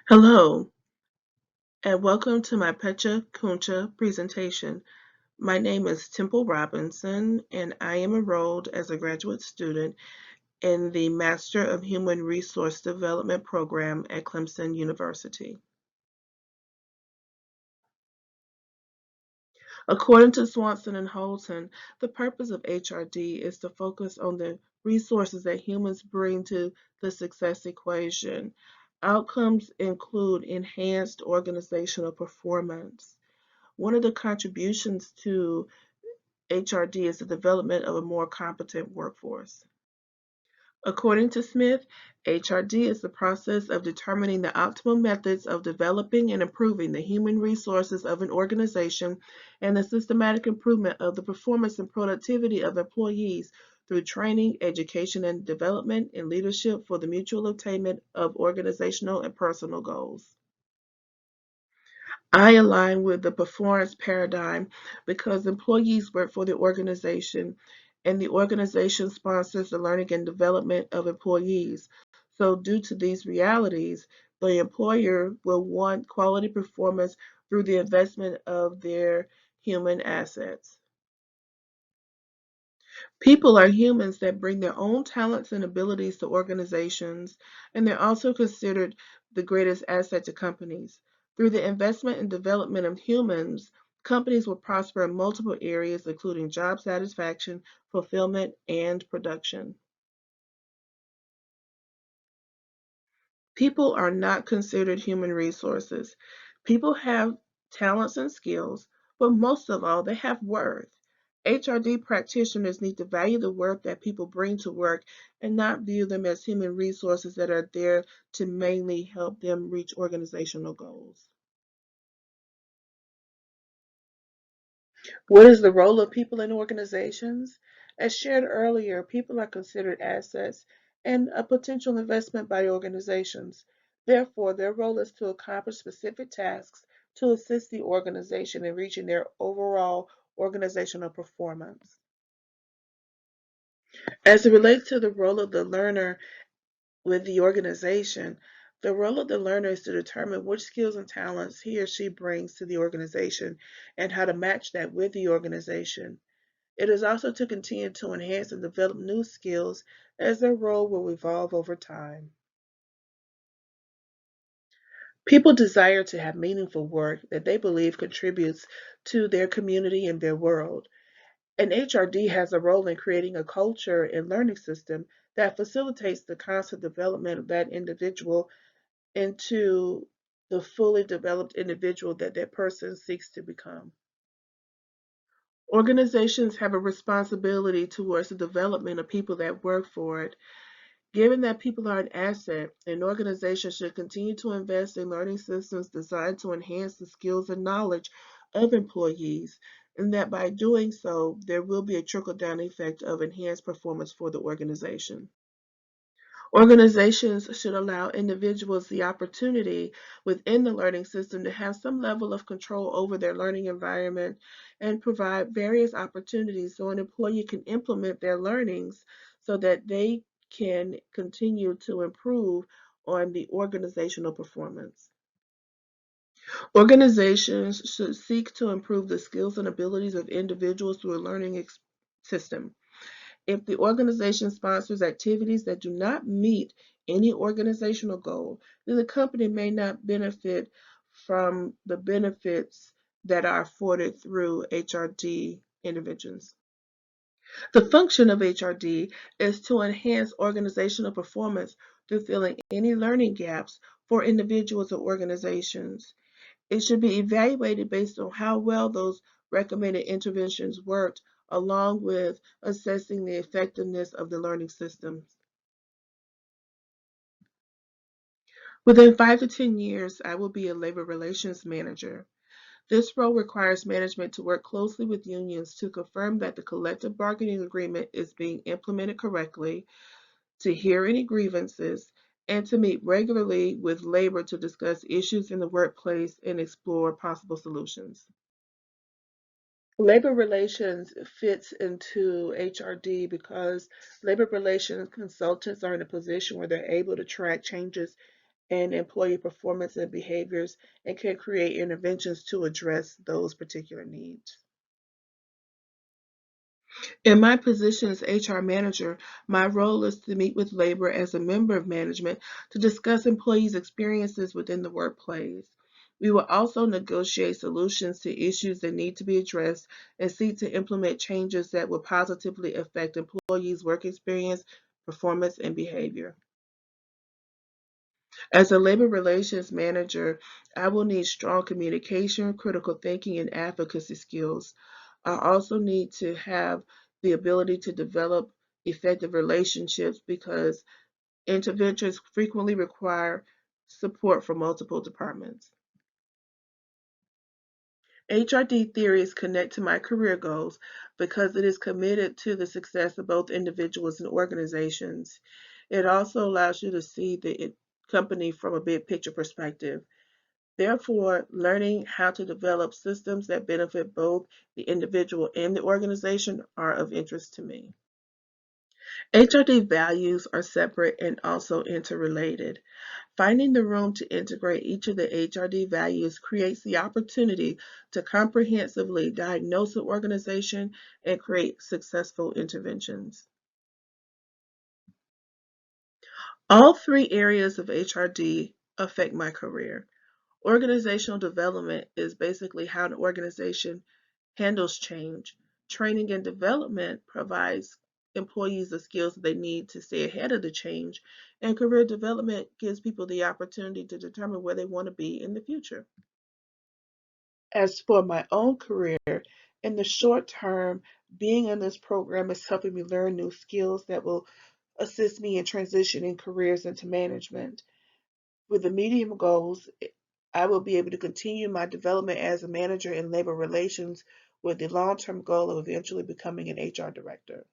Hello, and welcome to my Pecha Kuncha presentation. My name is Temple Robinson, and I am enrolled as a graduate student in the Master of Human Resource Development program at Clemson University. According to Swanson and Holton, the purpose of HRD is to focus on the resources that humans bring to the success equation. Outcomes include enhanced organizational performance. One of the contributions to HRD is the development of a more competent workforce. According to Smith, HRD is the process of determining the optimal methods of developing and improving the human resources of an organization and the systematic improvement of the performance and productivity of employees through training, education, and development and leadership for the mutual attainment of organizational and personal goals. I align with the performance paradigm because employees work for the organization and the organization sponsors the learning and development of employees. So, due to these realities, the employer will want quality performance through the investment of their human assets. People are humans that bring their own talents and abilities to organizations, and they're also considered the greatest asset to companies. Through the investment and development of humans, companies will prosper in multiple areas, including job satisfaction, fulfillment, and production. People are not considered human resources. People have talents and skills, but most of all, they have worth. HRD practitioners need to value the worth that people bring to work and not view them as human resources that are there to mainly help them reach organizational goals. What is the role of people in organizations? As shared earlier, people are considered assets and a potential investment by organizations. Therefore, their role is to accomplish specific tasks to assist the organization in reaching their overall organizational performance. As it relates to the role of the learner with the organization, the role of the learner is to determine which skills and talents he or she brings to the organization and how to match that with the organization. It is also to continue to enhance and develop new skills as their role will evolve over time. People desire to have meaningful work that they believe contributes to their community and their world. And HRD has a role in creating a culture and learning system that facilitates the constant development of that individual into the fully developed individual that that person seeks to become. Organizations have a responsibility towards the development of people that work for it. Given that people are an asset, an organization should continue to invest in learning systems designed to enhance the skills and knowledge of employees, and that by doing so, there will be a trickle down effect of enhanced performance for the organization. Organizations should allow individuals the opportunity within the learning system to have some level of control over their learning environment and provide various opportunities so an employee can implement their learnings so that they can continue to improve on the organizational performance. Organizations should seek to improve the skills and abilities of individuals through a learning system. If the organization sponsors activities that do not meet any organizational goal, then the company may not benefit from the benefits that are afforded through HRD interventions. The function of HRD is to enhance organizational performance through filling any learning gaps for individuals or organizations. It should be evaluated based on how well those recommended interventions worked, along with assessing the effectiveness of the learning systems. Within 5 to 10 years, I will be a labor relations manager. This role requires management to work closely with unions to confirm that the collective bargaining agreement is being implemented correctly, to hear any grievances, and to meet regularly with labor to discuss issues in the workplace and explore possible solutions. Labor relations fits into HRD because labor relations consultants are in a position where they're able to track changes and employee performance and behaviors and can create interventions to address those particular needs. In my position as HR manager, my role is to meet with labor as a member of management to discuss employees' experiences within the workplace. We will also negotiate solutions to issues that need to be addressed and seek to implement changes that will positively affect employees' work experience, performance, and behavior. As a labor relations manager, I will need strong communication, critical thinking, and advocacy skills. I also need to have the ability to develop effective relationships because interventions frequently require support from multiple departments. HRD theories connect to my career goals because it is committed to the success of both individuals and organizations. It also allows you to see the company from a big picture perspective. Therefore, learning how to develop systems that benefit both the individual and the organization are of interest to me. HRD values are separate and also interrelated. Finding the room to integrate each of the HRD values creates the opportunity to comprehensively diagnose an organization and create successful interventions. All three areas of HRD affect my career. Organizational development is basically how an organization handles change. Training and development provides employees the skills that they need to stay ahead of the change. And career development gives people the opportunity to determine where they want to be in the future. As for my own career, in the short term, being in this program is helping me learn new skills that will assist me in transitioning careers into management. With the medium goals, I will be able to continue my development as a manager in labor relations with the long-term goal of eventually becoming an HR director.